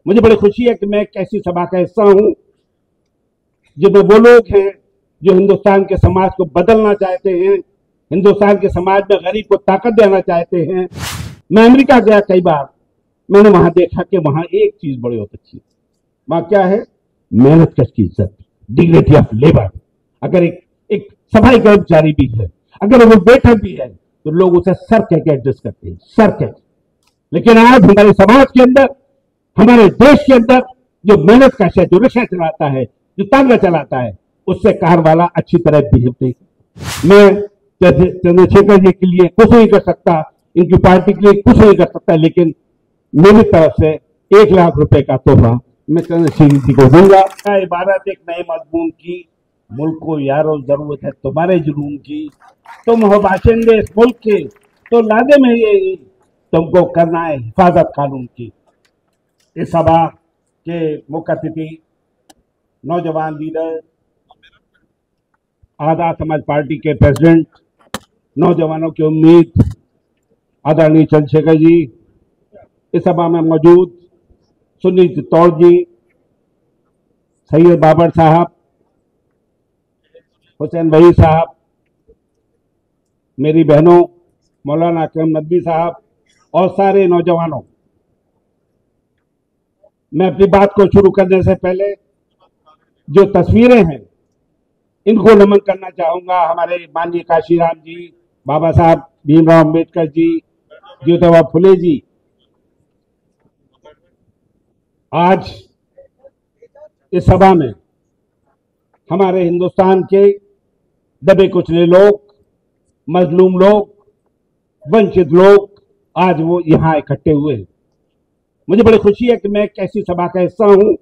मुझे बड़ी खुशी है कि मैं एक ऐसी सभा का हिस्सा हूं जिसमें वो लोग हैं जो हिंदुस्तान के समाज को बदलना चाहते हैं, हिंदुस्तान के समाज में गरीब को ताकत देना चाहते हैं। मैं अमेरिका गया कई बार, मैंने वहां देखा कि वहां एक चीज बड़ी बहुत अच्छी है। वहां क्या है? मेहनत कश की इज्जत, डिग्निटी ऑफ लेबर। अगर एक सफाई कर्मचारी भी है, अगर वो वेटर भी है, तो लोग उसे सर कह के एडजस्ट करते हैं, सर कह। लेकिन आज हमारे समाज के अंदर, हमारे देश के अंदर जो मेहनत कश है, जो रिक्शा चलाता है, जो तांगा चलाता है, उससे कार वाला अच्छी तरह बिहेव नहीं करता। मैं चंद्रशेखर जी के लिए कुछ नहीं कर सकता, इनकी पार्टी के लिए कुछ नहीं कर सकता, लेकिन मेरी तरफ से 1 लाख रुपए का तोहफा मैं चंद्रशेखर जी को दूंगा। इबारत एक नए मजमून की, मुल्क को यारो जरूरत है तुम्हारे जुनून की, तुम हो बाशिंदे इस मुल्क के, तो लादे में ये तुमको करना है हिफाजत कानून की। इस सभा के मुख्य अतिथि नौजवान लीडर, आजाद समाज पार्टी के प्रेसिडेंट, नौजवानों की उम्मीद आदरणीय चंद्रशेखर जी, इस सभा में मौजूद सुनील चित्तौड़ जी, सैयद बाबर साहब, हुसैन वही साहब, मेरी बहनों मौलाना अकरम नदवी साहब और सारे नौजवानों, मैं अपनी बात को शुरू करने से पहले जो तस्वीरें हैं इनको नमन करना चाहूंगा। हमारे माननीय काशीराम जी, बाबा साहब भीमराव अम्बेडकर जी, ज्योतिबा फुले जी। आज इस सभा में हमारे हिंदुस्तान के दबे कुचले लोग, मजलूम लोग, वंचित लोग आज वो यहां इकट्ठे हुए हैं। मुझे बड़ी खुशी है कि मैं एक ऐसी सभा का हिस्सा हूं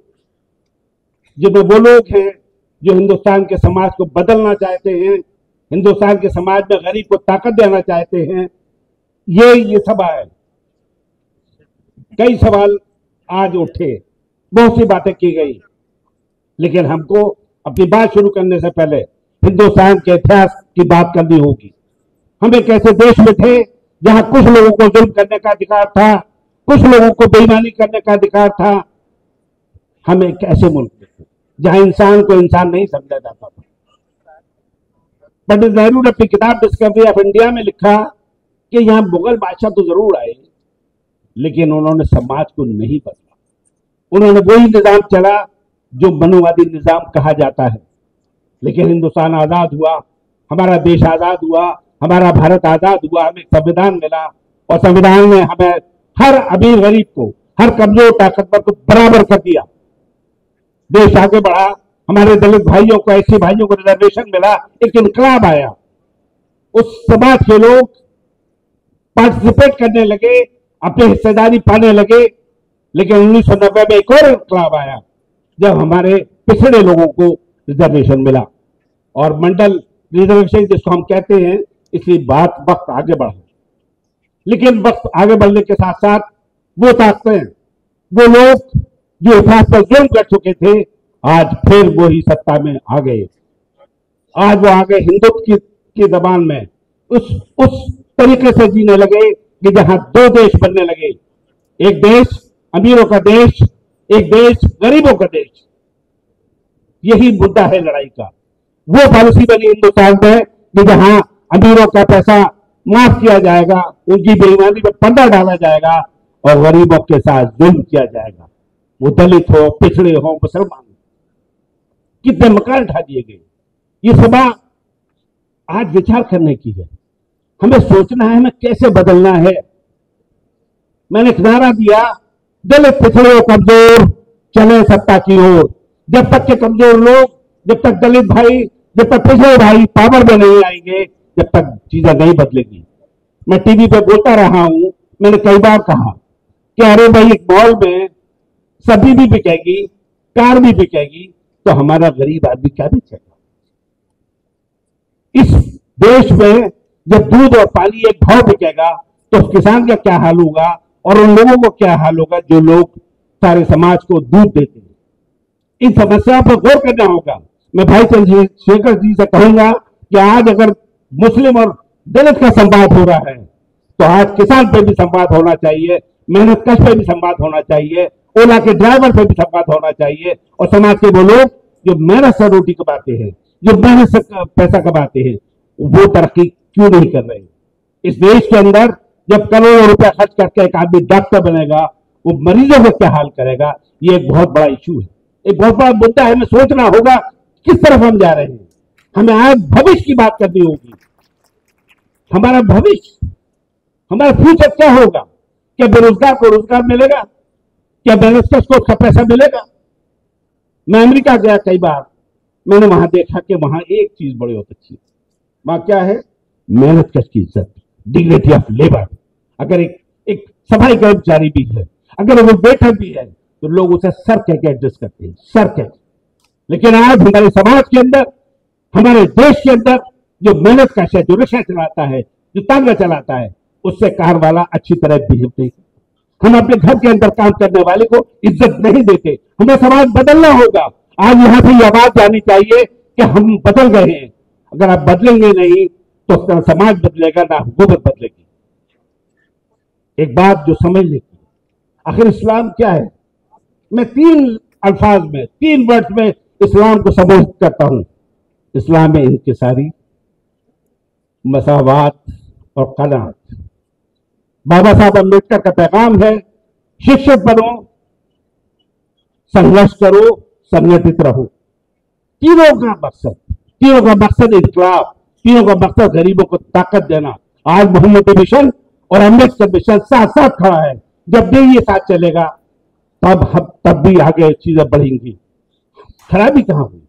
जिसमें वो लोग हैं जो हिंदुस्तान के समाज को बदलना चाहते हैं, हिंदुस्तान के समाज में गरीब को ताकत देना चाहते हैं। ये सभा है। कई सवाल आज उठे, बहुत सी बातें की गई, लेकिन हमको अपनी बात शुरू करने से पहले हिंदुस्तान के इतिहास की बात करनी होगी। हम एक ऐसे देश में थे जहां कुछ लोगों को जुल्म करने का अधिकार था, कुछ लोगों को बेईमानी करने का अधिकार था। हम एक ऐसे मुल्क में थे जहां इंसान को इंसान नहीं समझा जाता था। पंडित नेहरू ने अपनी किताब डिस्कवरी ऑफ इंडिया में लिखा कि यहां मुगल बादशाह तो जरूर आए, लेकिन उन्होंने समाज को नहीं बदला। उन्होंने वही निजाम चला जो मनुवादी निजाम कहा जाता है। लेकिन हिंदुस्तान आजाद हुआ, हमारा देश आजाद हुआ, हमारा भारत आजाद हुआ, हमें संविधान मिला, और संविधान ने हमें हर अमीर गरीब को, हर कमजोर ताकतवर को बराबर कर दिया। देश आगे बढ़ा, हमारे दलित भाइयों को, ऐसे भाइयों को रिजर्वेशन मिला, एक इनकलाब आया। उस समाज के लोग पार्टिसिपेट करने लगे, अपनी हिस्सेदारी पाने लगे। लेकिन 1990 में एक और इनकलाब आया जब हमारे पिछड़े लोगों को रिजर्वेशन मिला, और मंडल रिजर्वेशन जिसको हम कहते हैं, इसलिए वक्त आगे बढ़ा। लेकिन वक्त आगे बढ़ने के साथ साथ वो ताकतें, वो लोग जो इतिहास पर जुल्म कर चुके थे, आज फिर वो ही सत्ता में आ गए। आज वो आ गए हिंदुत्व की जबान में, उस तरीके से जीने लगे कि जहां 2 देश बनने लगे, एक देश अमीरों का देश, एक देश गरीबों का देश। यही मुद्दा है लड़ाई का। वो पॉलिसी बनी हिंदुस्तान में कि जहां अमीरों का पैसा माफ किया जाएगा, उनकी बेईमानी में पर्दा डाला जाएगा, और गरीबों के साथ जुल्म किया जाएगा। वो दलित हो, पिछड़े हो, मुसलमान हो, कितने मकान उठा दिए गए। ये सभा आज विचार करने की है। हमें सोचना है हमें कैसे बदलना है। मैंने एक नारा दिया, दलित पिछड़े हो कमजोर, चले सत्ता की ओर। जब तक के कमजोर लोग, जब तक दलित भाई, जब तक पिछड़े भाई पावर में नहीं आएंगे, जब तक चीजें नहीं बदलेगी। मैं टीवी पे बोलता रहा हूं, मैंने कई बार कहा कि अरे भाई, एक मॉल में सब्जी भी बिकेगी, कार भी बिकेगी, तो हमारा गरीब आदमी क्या बेचेगा? इस देश में जब दूध और पानी एक भाव बिकेगा, तो उस किसान का क्या हाल होगा, और उन लोगों को क्या हाल होगा जो लोग सारे समाज को दूध देते हैं। इन समस्याओं पर गौर करना होगा। मैं भाई चंद्रशेखर जी से कहूंगा कि आज अगर मुस्लिम और दलित का संवाद हो रहा है, तो आज किसान पे भी संवाद होना चाहिए, मेहनत कश पे भी संवाद होना चाहिए, ओला के ड्राइवर पे भी संवाद होना चाहिए और समाज के वो लोग जो मेहनत से रोटी कमाते हैं, जो मेहनत से पैसा कमाते हैं, वो तरक्की क्यों नहीं कर रहे। इस देश के अंदर जब करोड़ों रुपया खर्च करके एक आदमी डॉक्टर बनेगा, वो मरीजों को क्या हाल करेगा, ये एक बहुत बड़ा इशू है, एक बहुत बड़ा मुद्दा है। हमें सोचना होगा किस तरफ हम जा रहे हैं। हमें आज भविष्य की बात करनी होगी। हमारा भविष्य, हमारा फ्यूचर क्या होगा। क्या बेरोजगार को रोजगार मिलेगा? क्या बेरोजगार को उसका पैसा मिलेगा? मैं अमेरिका गया कई बार, मैंने वहां देखा कि वहां एक चीज बड़ी बहुत अच्छी है। वहां क्या है? मेहनत कश की इज्जत, डिग्निटी ऑफ लेबर। अगर एक सफाई कर्मचारी भी है, अगर वो वेटर भी है, तो लोग उसे सर कह के एडजस्ट करते हैं, सर कह। लेकिन आज हमारे समाज के अंदर, हमारे देश के अंदर जो मेहनत कश है, जो रिक्शा चलाता है, जो तांगा चलाता है, उससे कार वाला अच्छी तरह बिहेव नहीं। हम अपने घर के अंदर काम करने वाले को इज्जत नहीं देते। हमें समाज बदलना होगा। आज यहां से ये आवाज जानी चाहिए कि हम बदल गए हैं। अगर आप बदलेंगे नहीं तो समाज बदलेगा, ना हुकूमत बदलेगी। एक बात जो समझने की, आखिर इस्लाम क्या है। मैं 3 अल्फाज में, 3 वर्ड्स में इस्लाम को संबोधित करता हूं। इस्लाम में इंकिसारी, मसावात और कनात। बाबा साहब अम्बेडकर का पैगाम है, शिक्षित बनो, संघर्ष करो, संगठित रहो। तीनों का मकसद इनकलाब, तीनों का मकसद गरीबों को ताकत देना। आज मोहम्मद मिशन और अम्बेडकर मिशन साथ साथ खड़ा है। जब भी ये साथ चलेगा तब भी आगे चीजें बढ़ेंगी। खराबी कहां हुई?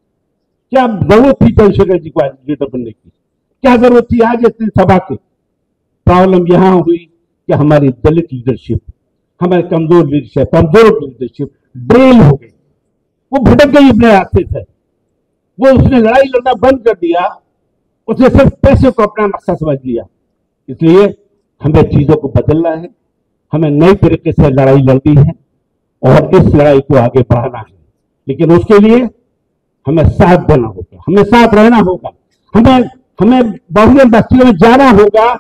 क्या जरूरत थी चंद्रशेखर जी को आज लीडर बनने की? क्या जरूरत थी आज इतनी सभा की? प्रॉब्लम यहां हुई कि हमारी दलित लीडरशिप, हमारी कमजोर लीडरशिप ड्रेल हो गई। वो भटक गई अपने रास्ते से। वो उसने लड़ाई लड़ना बंद कर दिया। उसने सिर्फ पैसे को अपना मकसद समझ लिया। इसलिए हमें चीजों को बदलना है। हमें नई तरीके से लड़ाई लड़नी है और इस लड़ाई को आगे बढ़ाना है। लेकिन उसके लिए हमें साथ देना होगा, हमें साथ रहना होगा, हमें बहुजन बस्तियों में जाना होगा,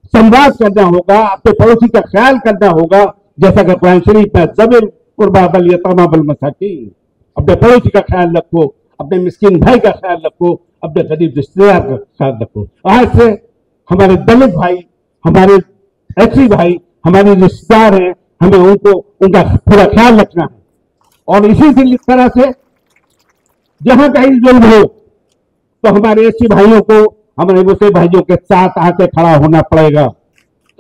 संवाद करना होगा, अपने पड़ोसी का ख्याल करना होगा। जैसा कि कुरान शरीफ में ज़बिर कुर्बाबल यतामाबल मसाकीन, अपने पड़ोसी का ख्याल रखो, अपने मिस्किन भाई का ख्याल रखो, अपने गरीब रिश्तेदार का ख्याल रखो। आज से हमारे दलित भाई, हमारे एससी भाई, हमारे रिश्तेदार हैं, हमें उनका पूरा ख्याल रखना है। और इसी तरह से जहां कहीं जुल्म हो तो हमारे एससी भाइयों को, हमारे मुस्लिम भाइयों के साथ आके खड़ा होना पड़ेगा।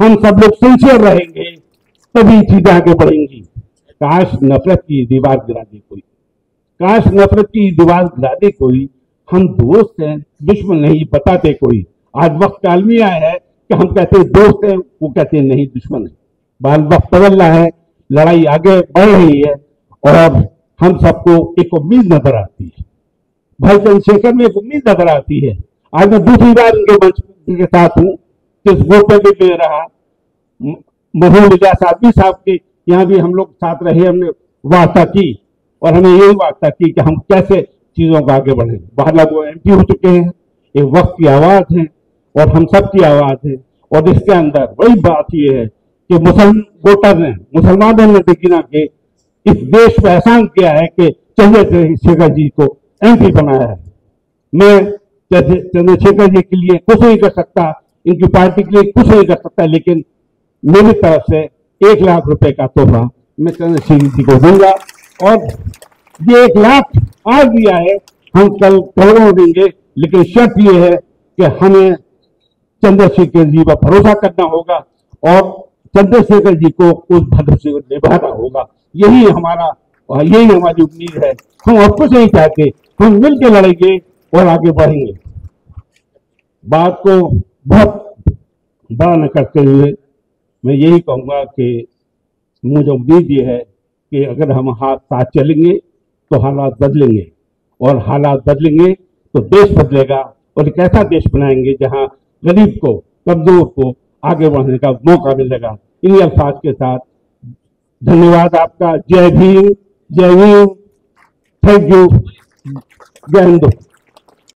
हम सब लोग सिंसियर रहेंगे तभी चीजें आगे बढ़ेंगी। काश नफरत की दीवार गिरा दे कोई, काश नफरत की दीवार गिरा दे कोई। हम दोस्त हैं, दुश्मन नहीं बताते कोई। आज वक्त आलमी आया है कि हम कहते हैं दोस्त हैं, वो कहते हैं नहीं दुश्मन है। बाल वक्त बदल रहा है, लड़ाई आगे बढ़ रही है और हम सबको एक उम्मीद नजर आती है। भाई चंद्रशेखर में एक उम्मीद नजर आती है। आज मैं दूसरी बार उनके मंच के साथ हूं, किस ग्रुप में भी ले रहा, मरहूम इजाज आदमी साहब के यहाँ भी हम लोग साथ रहे, हमने वार्ता की और हमें यही वार्ता की कि हम कैसे चीजों को आगे बढ़े। बाहर वो एमपी हो चुके हैं, एक वक्त की आवाज है और हम सब की आवाज है। और इसके अंदर वही बात यह है कि मुसलमानों ने देखना के इस देश पर एहसान किया है कि चंद्रशेखर जी को एमपी बनाया है। मैं चंद्रशेखर जी के लिए कुछ नहीं कर सकता, इनकी पार्टी के लिए कुछ नहीं कर सकता, लेकिन मेरी तरफ से 1 लाख रुपए का तोहफा मैं चंद्रशेखर जी को दूंगा। और ये 1 लाख आज दिया है, हम कल करोड़ों देंगे, लेकिन शर्त यह है कि हमें चंद्रशेखर जी पर भरोसा करना होगा और चंद्रशेखर जी को उस भरोसे को निभाना होगा। यही हमारी उम्मीद है। हम और कुछ नहीं चाहते, हम मिलकर लड़ेंगे और आगे बढ़ेंगे। बात को बहुत बड़ा न करते हुए मैं यही कहूंगा कि मुझे उम्मीद ये है कि अगर हम हाथ साथ चलेंगे तो हालात बदलेंगे, और हालात बदलेंगे तो देश बदलेगा। और एक ऐसा देश बनाएंगे जहां गरीब को, कमजोर को आगे बढ़ने का मौका मिलेगा। इन्हीं अल्फाज के साथ धन्यवाद आपका। जय भीम, जय हिंद, थैंक यू, जय हिंद।